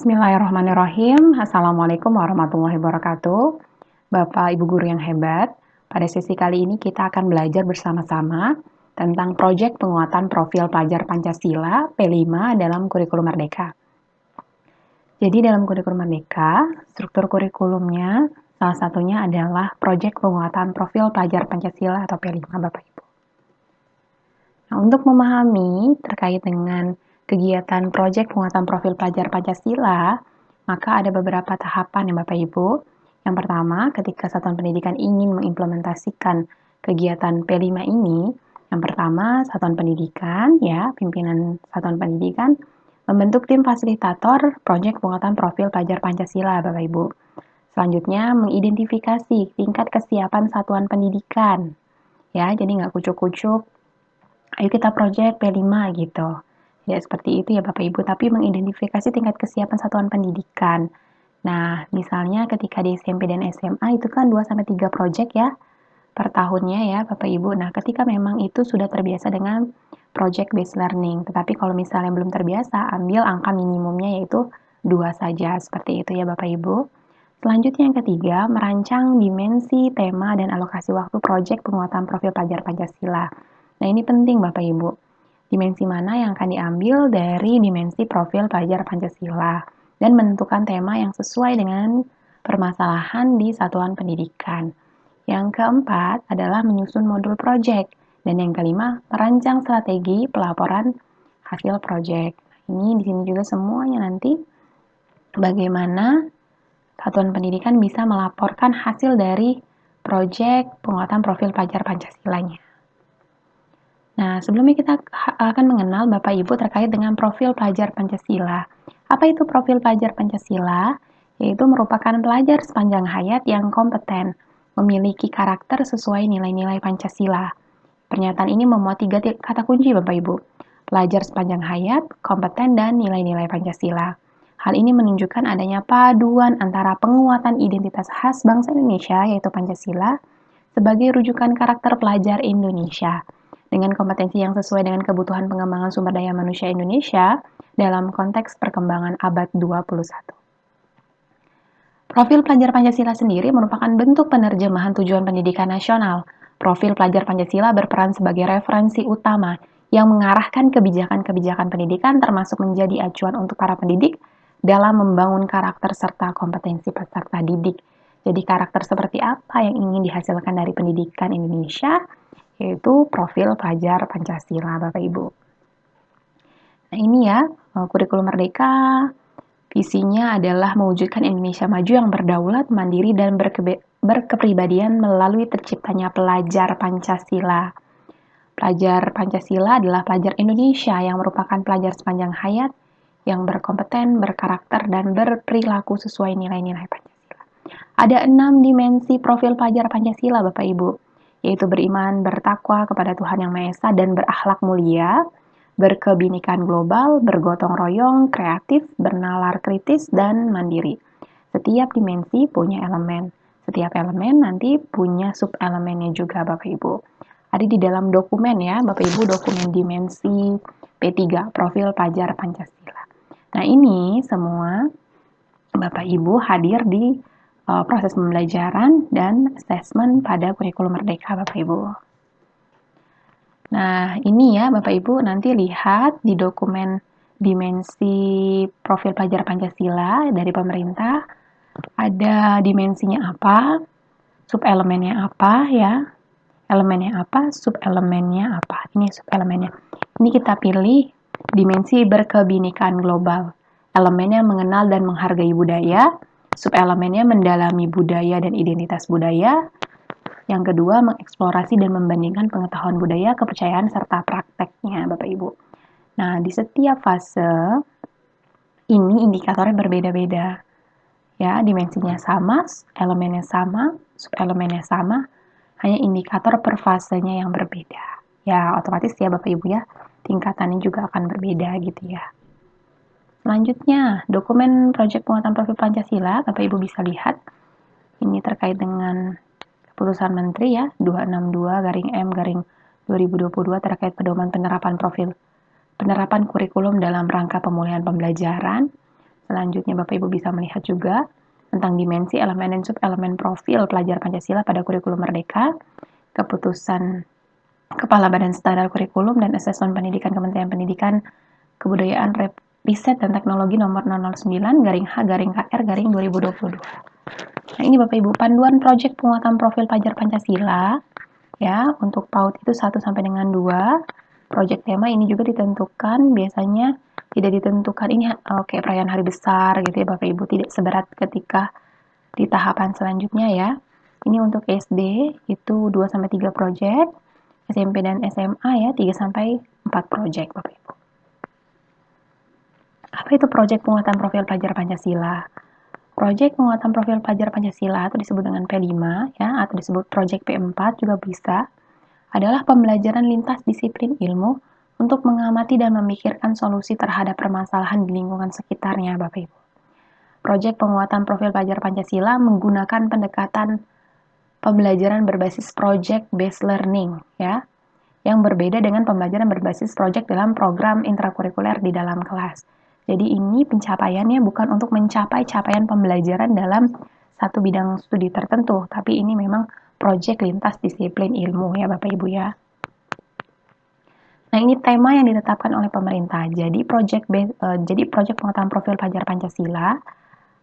Bismillahirrahmanirrahim. Assalamualaikum warahmatullahi wabarakatuh. Bapak Ibu guru yang hebat, pada sesi kali ini kita akan belajar bersama-sama tentang proyek penguatan profil pelajar Pancasila P5 dalam kurikulum Merdeka. Jadi dalam kurikulum Merdeka, struktur kurikulumnya salah satunya adalah proyek penguatan profil pelajar Pancasila atau P5 Bapak Ibu. Nah, untuk memahami terkait dengan kegiatan proyek penguatan profil pelajar Pancasila, maka ada beberapa tahapan ya Bapak Ibu. Yang pertama, ketika satuan pendidikan ingin mengimplementasikan kegiatan P5 ini, yang pertama satuan pendidikan ya, pimpinan satuan pendidikan membentuk tim fasilitator proyek penguatan profil pelajar Pancasila Bapak Ibu. Selanjutnya, mengidentifikasi tingkat kesiapan satuan pendidikan. Ya, jadi nggak kucuk-kucuk ayo kita project P5 gitu. Ya seperti itu ya Bapak Ibu, tapi mengidentifikasi tingkat kesiapan satuan pendidikan. Nah, misalnya ketika di SMP dan SMA itu kan 2-3 project ya per tahunnya ya Bapak Ibu. Nah, ketika memang itu sudah terbiasa dengan project based learning. Tetapi kalau misalnya belum terbiasa, ambil angka minimumnya yaitu 2 saja. Seperti itu ya Bapak Ibu. Selanjutnya yang ketiga, merancang dimensi, tema, dan alokasi waktu project penguatan profil pelajar Pancasila. Nah, ini penting Bapak Ibu. Dimensi mana yang akan diambil dari dimensi profil pelajar Pancasila dan menentukan tema yang sesuai dengan permasalahan di satuan pendidikan. Yang keempat adalah menyusun modul project dan yang kelima merancang strategi pelaporan hasil project. Ini di sini juga semuanya nanti bagaimana satuan pendidikan bisa melaporkan hasil dari project penguatan profil pelajar Pancasilanya. Nah, sebelumnya kita akan mengenal Bapak Ibu terkait dengan profil pelajar Pancasila. Apa itu profil pelajar Pancasila? Yaitu merupakan pelajar sepanjang hayat yang kompeten, memiliki karakter sesuai nilai-nilai Pancasila. Pernyataan ini memuat 3 kata kunci Bapak Ibu. Pelajar sepanjang hayat, kompeten, dan nilai-nilai Pancasila. Hal ini menunjukkan adanya paduan antara penguatan identitas khas bangsa Indonesia, yaitu Pancasila, sebagai rujukan karakter pelajar Indonesia dengan kompetensi yang sesuai dengan kebutuhan pengembangan sumber daya manusia Indonesia dalam konteks perkembangan abad 21. Profil pelajar Pancasila sendiri merupakan bentuk penerjemahan tujuan pendidikan nasional. Profil pelajar Pancasila berperan sebagai referensi utama yang mengarahkan kebijakan-kebijakan pendidikan termasuk menjadi acuan untuk para pendidik dalam membangun karakter serta kompetensi peserta didik. Jadi karakter seperti apa yang ingin dihasilkan dari pendidikan Indonesia? Yaitu profil pelajar Pancasila, Bapak Ibu. Nah ini ya, kurikulum Merdeka, visinya adalah mewujudkan Indonesia maju yang berdaulat, mandiri, dan berkepribadian melalui terciptanya pelajar Pancasila. Pelajar Pancasila adalah pelajar Indonesia yang merupakan pelajar sepanjang hayat, yang berkompeten, berkarakter, dan berperilaku sesuai nilai-nilai Pancasila. Ada 6 dimensi profil pelajar Pancasila, Bapak Ibu, yaitu beriman, bertakwa kepada Tuhan Yang Maha Esa, dan berakhlak mulia, berkebinekaan global, bergotong royong, kreatif, bernalar kritis, dan mandiri. Setiap dimensi punya elemen. Setiap elemen nanti punya sub-elemennya juga, Bapak Ibu. Ada di dalam dokumen ya, Bapak Ibu, dokumen dimensi P3, profil pelajar Pancasila. Nah, ini semua Bapak Ibu hadir di proses pembelajaran dan asesmen pada kurikulum Merdeka, Bapak Ibu. Nah, ini ya Bapak Ibu, nanti lihat di dokumen dimensi profil pelajar Pancasila dari pemerintah, ada dimensinya apa, sub-elemennya apa ya, elemennya apa, sub-elemennya apa. Ini sub-elemennya. Ini kita pilih dimensi berkebinekaan global. Elemennya mengenal dan menghargai budaya, sub-elemennya mendalami budaya dan identitas budaya. Yang kedua, mengeksplorasi dan membandingkan pengetahuan budaya, kepercayaan, serta prakteknya, Bapak Ibu. Nah, di setiap fase, ini indikatornya berbeda-beda. Ya, dimensinya sama, elemennya sama, sub-elemennya sama, hanya indikator per fasenya yang berbeda. Ya, otomatis ya Bapak Ibu ya, tingkatannya juga akan berbeda gitu ya. Selanjutnya, dokumen proyek penguatan profil Pancasila, Bapak Ibu bisa lihat. Ini terkait dengan Keputusan Menteri ya 262/M/2022 terkait pedoman penerapan kurikulum dalam rangka pemulihan pembelajaran. selanjutnya Bapak Ibu bisa melihat juga tentang dimensi, elemen, dan sub-elemen profil pelajar Pancasila pada kurikulum Merdeka, keputusan Kepala Badan Standar Kurikulum dan Asesmen Pendidikan Kementerian Pendidikan, Kebudayaan, Riset dan Teknologi nomor 009-H-KR-2022. Nah, ini Bapak Ibu panduan proyek penguatan profil pelajar Pancasila ya, untuk PAUD itu 1 sampai dengan 2. Proyek tema ini juga ditentukan, biasanya tidak ditentukan ini kayak perayaan hari besar gitu ya Bapak Ibu, tidak seberat ketika di tahapan selanjutnya ya. Ini untuk SD itu 2 sampai 3 proyek, SMP dan SMA ya 3 sampai 4 proyek Bapak Ibu. Apa itu proyek penguatan profil pelajar Pancasila? Proyek penguatan profil pelajar Pancasila atau disebut dengan P5 ya, atau disebut proyek P4 juga bisa, adalah pembelajaran lintas disiplin ilmu untuk mengamati dan memikirkan solusi terhadap permasalahan di lingkungan sekitarnya, Bapak Ibu. Proyek penguatan profil pelajar Pancasila menggunakan pendekatan pembelajaran berbasis project based learning ya, yang berbeda dengan pembelajaran berbasis project dalam program intrakurikuler di dalam kelas. Jadi ini pencapaiannya bukan untuk mencapai capaian pembelajaran dalam satu bidang studi tertentu, tapi ini memang proyek lintas disiplin ilmu ya Bapak Ibu ya. Nah, ini tema yang ditetapkan oleh pemerintah. Jadi proyek penguatan profil pelajar Pancasila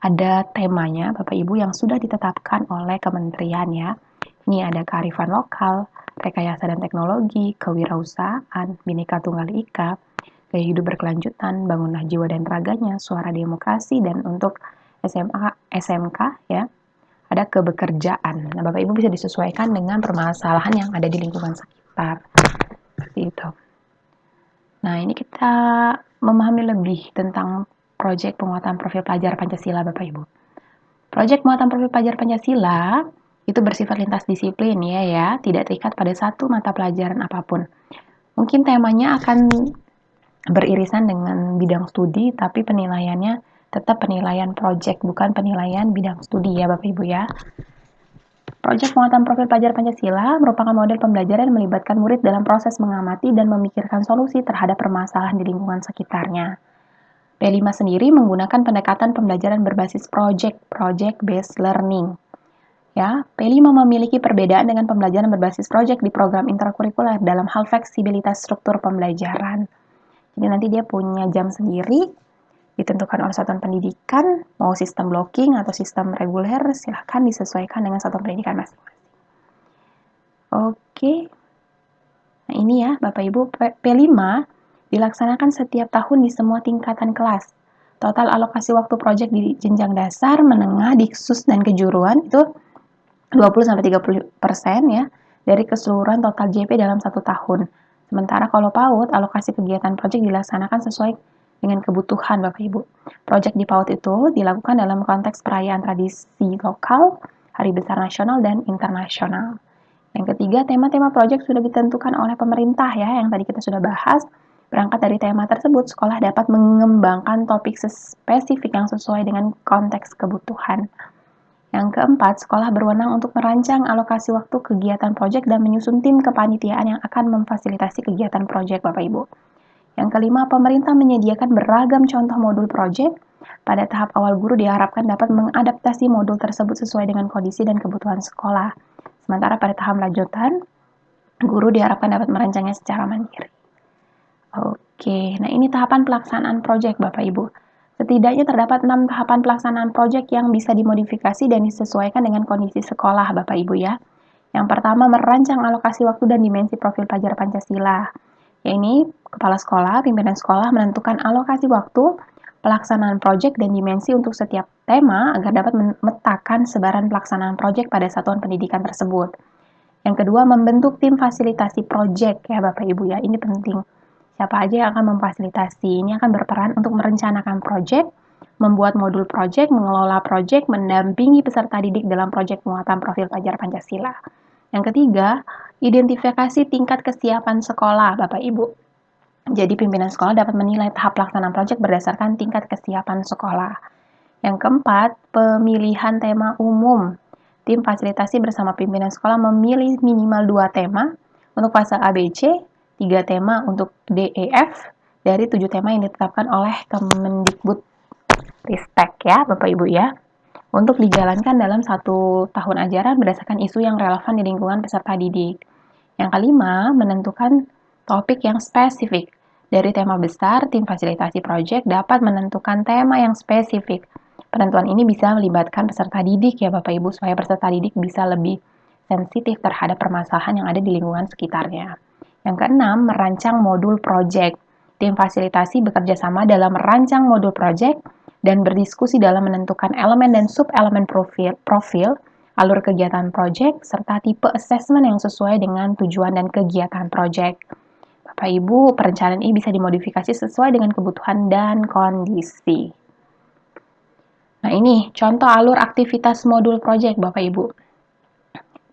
ada temanya Bapak Ibu yang sudah ditetapkan oleh kementerian ya. Ini ada kearifan lokal, rekayasa dan teknologi, kewirausahaan, Bhinneka Tunggal Ika, gaya hidup berkelanjutan, bangunlah jiwa dan raganya, suara demokrasi, dan untuk SMA, SMK ya, ada kebekerjaan. Nah, Bapak Ibu bisa disesuaikan dengan permasalahan yang ada di lingkungan sekitar. Seperti itu. Nah, ini kita memahami lebih tentang proyek penguatan profil pelajar Pancasila, Bapak Ibu. Proyek penguatan profil pelajar Pancasila itu bersifat lintas disiplin ya, tidak terikat pada satu mata pelajaran apapun. Mungkin temanya akan beririsan dengan bidang studi, tapi penilaiannya tetap penilaian proyek, bukan penilaian bidang studi ya Bapak Ibu ya. Proyek penguatan profil pelajar Pancasila merupakan model pembelajaran yang melibatkan murid dalam proses mengamati dan memikirkan solusi terhadap permasalahan di lingkungan sekitarnya. P5 sendiri menggunakan pendekatan pembelajaran berbasis project based learning. Ya, P5 memiliki perbedaan dengan pembelajaran berbasis project di program intrakurikuler dalam hal fleksibilitas struktur pembelajaran. Jadi nanti dia punya jam sendiri, ditentukan oleh satuan pendidikan, mau sistem blocking atau sistem reguler, silahkan disesuaikan dengan satuan pendidikan masing-masing. Oke, nah ini ya Bapak Ibu, P5 dilaksanakan setiap tahun di semua tingkatan kelas. Total alokasi waktu proyek di jenjang dasar, menengah, diksus, dan kejuruan itu 20-30% ya, dari keseluruhan total JP dalam 1 tahun. Sementara kalau PAUD, alokasi kegiatan proyek dilaksanakan sesuai dengan kebutuhan Bapak Ibu. Proyek di PAUD itu dilakukan dalam konteks perayaan tradisi lokal, hari besar nasional dan internasional. Yang ketiga, tema-tema proyek sudah ditentukan oleh pemerintah ya, yang tadi kita sudah bahas. Berangkat dari tema tersebut, sekolah dapat mengembangkan topik spesifik yang sesuai dengan konteks kebutuhan. Yang keempat, sekolah berwenang untuk merancang alokasi waktu kegiatan proyek dan menyusun tim kepanitiaan yang akan memfasilitasi kegiatan proyek Bapak Ibu. Yang kelima, pemerintah menyediakan beragam contoh modul proyek. Pada tahap awal, guru diharapkan dapat mengadaptasi modul tersebut sesuai dengan kondisi dan kebutuhan sekolah. Sementara pada tahap lanjutan, guru diharapkan dapat merancangnya secara mandiri. Oke, nah ini tahapan pelaksanaan proyek Bapak Ibu. Setidaknya terdapat 6 tahapan pelaksanaan proyek yang bisa dimodifikasi dan disesuaikan dengan kondisi sekolah Bapak Ibu ya. Yang pertama, merancang alokasi waktu dan dimensi profil pelajar Pancasila. Ini kepala sekolah, pimpinan sekolah menentukan alokasi waktu, pelaksanaan proyek dan dimensi untuk setiap tema agar dapat memetakan sebaran pelaksanaan proyek pada satuan pendidikan tersebut. Yang kedua, membentuk tim fasilitasi proyek ya Bapak Ibu ya. Ini penting. Siapa aja yang akan memfasilitasi? Ini akan berperan untuk merencanakan proyek, membuat modul proyek, mengelola proyek, mendampingi peserta didik dalam proyek penguatan profil pelajar Pancasila. Yang ketiga, identifikasi tingkat kesiapan sekolah Bapak Ibu. Jadi pimpinan sekolah dapat menilai tahap pelaksanaan proyek berdasarkan tingkat kesiapan sekolah. Yang keempat, pemilihan tema umum. Tim fasilitasi bersama pimpinan sekolah memilih minimal 2 tema untuk fase ABC, 3 tema untuk DEF dari 7 tema yang ditetapkan oleh Kemendikbud. Ristek ya Bapak Ibu ya, untuk dijalankan dalam 1 tahun ajaran berdasarkan isu yang relevan di lingkungan peserta didik. Yang kelima, menentukan topik yang spesifik. Dari tema besar, tim fasilitasi proyek dapat menentukan tema yang spesifik. Penentuan ini bisa melibatkan peserta didik ya Bapak Ibu, supaya peserta didik bisa lebih sensitif terhadap permasalahan yang ada di lingkungan sekitarnya. Yang keenam, merancang modul proyek. Tim fasilitasi bekerja sama dalam merancang modul proyek dan berdiskusi dalam menentukan elemen dan sub-elemen profil, alur kegiatan proyek, serta tipe asesmen yang sesuai dengan tujuan dan kegiatan proyek. Bapak Ibu, perencanaan ini bisa dimodifikasi sesuai dengan kebutuhan dan kondisi. Nah, ini contoh alur aktivitas modul proyek Bapak Ibu.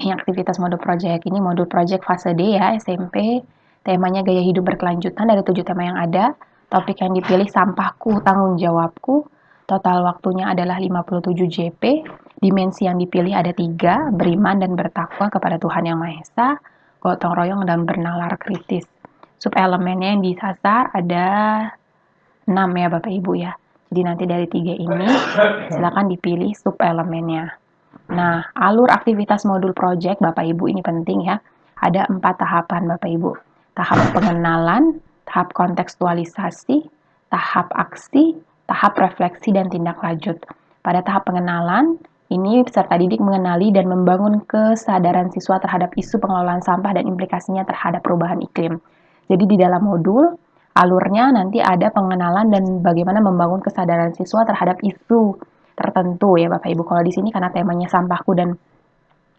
Ini aktivitas modul proyek. Ini modul proyek fase D ya, SMP. Temanya gaya hidup berkelanjutan dari 7 tema yang ada. Topik yang dipilih sampahku, tanggung jawabku. Total waktunya adalah 57 JP. Dimensi yang dipilih ada 3, beriman dan bertakwa kepada Tuhan Yang Maha Esa, gotong royong dan bernalar kritis. Sub-elemennya yang disasar ada 6 ya Bapak Ibu ya. Jadi nanti dari 3 ini silakan dipilih sub-elemennya. Nah, alur aktivitas modul project Bapak Ibu ini penting ya. Ada 4 tahapan Bapak Ibu. Tahap pengenalan, tahap kontekstualisasi, tahap aksi, tahap refleksi, dan tindak lanjut. Pada tahap pengenalan, ini peserta didik mengenali dan membangun kesadaran siswa terhadap isu pengelolaan sampah dan implikasinya terhadap perubahan iklim. Jadi di dalam modul, alurnya nanti ada pengenalan dan bagaimana membangun kesadaran siswa terhadap isu tertentu ya Bapak Ibu. Kalau di sini karena temanya sampahku dan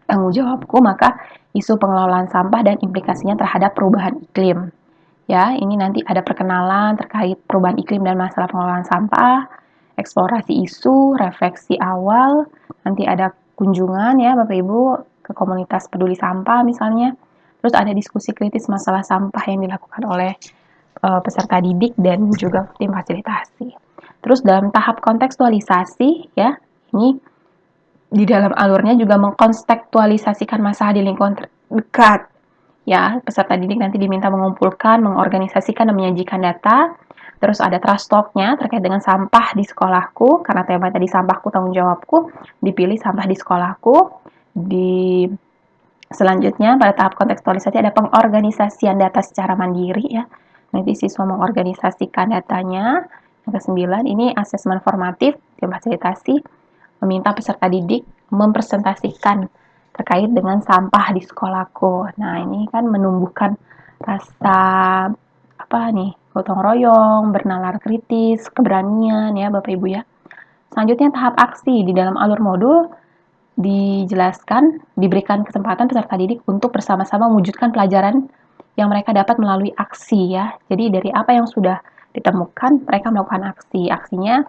tanggung jawabku, maka isu pengelolaan sampah dan implikasinya terhadap perubahan iklim. Ya, ini nanti ada perkenalan terkait perubahan iklim dan masalah pengelolaan sampah, eksplorasi isu, refleksi awal, nanti ada kunjungan ya Bapak Ibu ke komunitas peduli sampah misalnya. Terus ada diskusi kritis masalah sampah yang dilakukan oleh peserta didik dan juga tim fasilitasi. Terus dalam tahap kontekstualisasi ya, ini di dalam alurnya juga mengkontekstualisasikan masalah di lingkungan terdekat. Ya, peserta didik nanti diminta mengumpulkan, mengorganisasikan, dan menyajikan data. Terus ada trust talk-nya terkait dengan sampah di sekolahku, karena tema tadi sampahku tanggung jawabku, dipilih sampah di sekolahku. Di selanjutnya pada tahap kontekstualisasi ada pengorganisasian data secara mandiri ya. Nanti siswa mengorganisasikan datanya. Yang ke-9 ini asesmen formatif, tim fasilitasi meminta peserta didik mempresentasikan terkait dengan sampah di sekolahku. Nah, ini kan menumbuhkan rasa gotong royong, bernalar kritis, keberanian ya Bapak Ibu ya. Selanjutnya tahap aksi. Di dalam alur modul dijelaskan, diberikan kesempatan peserta didik untuk bersama-sama mewujudkan pelajaran yang mereka dapat melalui aksi ya. Jadi dari apa yang sudah ditemukan, mereka melakukan aksi. Aksinya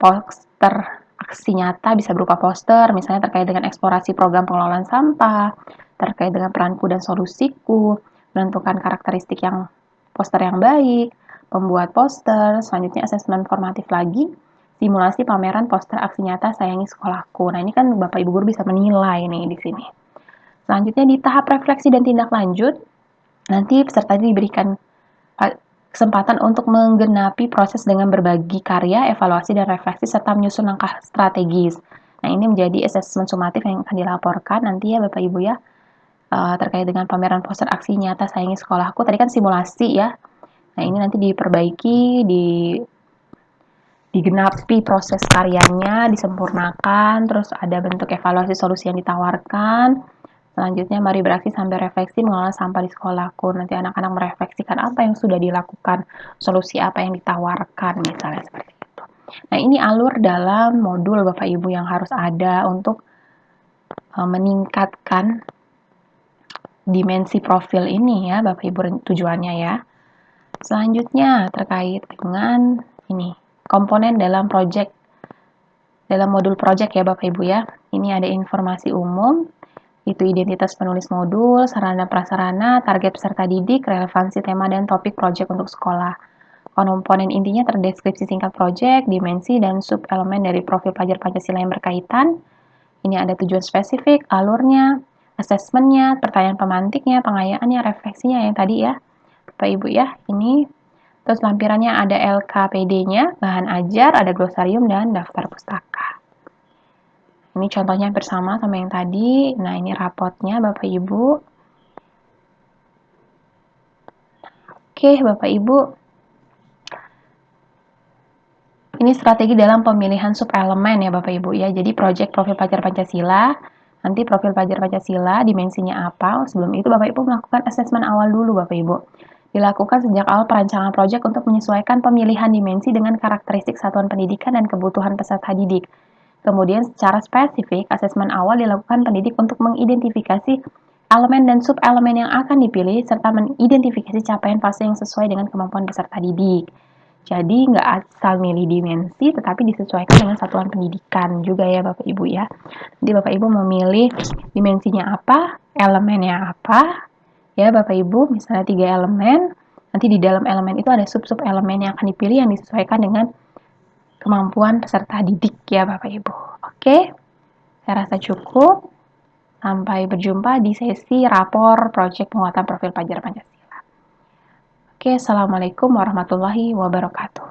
poster, aksi nyata bisa berupa poster, misalnya terkait dengan eksplorasi program pengelolaan sampah, terkait dengan peranku dan solusiku, menentukan karakteristik yang poster yang baik, pembuat poster, selanjutnya asesmen formatif lagi, simulasi pameran poster aksi nyata sayangi sekolahku. Nah, ini kan Bapak Ibu guru bisa menilai nih di sini. Selanjutnya di tahap refleksi dan tindak lanjut, nanti peserta diberikan kesempatan untuk menggenapi proses dengan berbagi karya, evaluasi, dan refleksi, serta menyusun langkah strategis. Nah, ini menjadi asesmen sumatif yang akan dilaporkan nanti ya Bapak Ibu ya, terkait dengan pameran poster aksi nyata sayangi sekolahku. Tadi kan simulasi ya. Nah, ini nanti diperbaiki, digenapi proses karyanya, disempurnakan, terus ada bentuk evaluasi solusi yang ditawarkan. Selanjutnya, mari beraksi sambil refleksi mengelola sampah di sekolahku. Nanti anak-anak merefleksikan apa yang sudah dilakukan, solusi apa yang ditawarkan, misalnya seperti itu. Nah, ini alur dalam modul Bapak Ibu yang harus ada untuk meningkatkan dimensi profil ini ya, Bapak Ibu tujuannya ya. Selanjutnya, terkait dengan ini, komponen dalam modul project ya Bapak Ibu ya. Ini ada informasi umum, itu identitas penulis modul, sarana prasarana, target peserta didik, relevansi tema dan topik project untuk sekolah. Komponen intinya terdeskripsi singkat project, dimensi, dan sub-elemen dari profil pelajar Pancasila yang berkaitan. Ini ada tujuan spesifik, alurnya, asesmennya, pertanyaan pemantiknya, pengayaannya, refleksinya yang tadi ya Bapak Ibu ya. Ini Terus lampirannya ada LKPD-nya, bahan ajar, ada glosarium, dan daftar pustaka. Ini contohnya hampir sama yang tadi. Nah, ini rapotnya Bapak Ibu. Oke, Bapak Ibu. Ini strategi dalam pemilihan subelemen ya Bapak Ibu ya. Jadi proyek profil pelajar Pancasila, nanti profil pelajar Pancasila dimensinya apa. Sebelum itu Bapak Ibu melakukan asesmen awal dulu Bapak Ibu. Dilakukan sejak awal perancangan proyek untuk menyesuaikan pemilihan dimensi dengan karakteristik satuan pendidikan dan kebutuhan peserta didik. Kemudian secara spesifik, asesmen awal dilakukan pendidik untuk mengidentifikasi elemen dan subelemen yang akan dipilih serta mengidentifikasi capaian fase yang sesuai dengan kemampuan peserta didik. Jadi nggak asal milih dimensi, tetapi disesuaikan dengan satuan pendidikan juga ya Bapak Ibu ya. Jadi Bapak Ibu memilih dimensinya apa, elemennya apa, ya Bapak Ibu, misalnya 3 elemen, nanti di dalam elemen itu ada sub-sub elemen yang akan dipilih yang disesuaikan dengan kemampuan peserta didik ya Bapak Ibu. Oke, saya rasa cukup. Sampai berjumpa di sesi rapor proyek penguatan profil pelajar Pancasila. Oke, Assalamualaikum warahmatullahi wabarakatuh.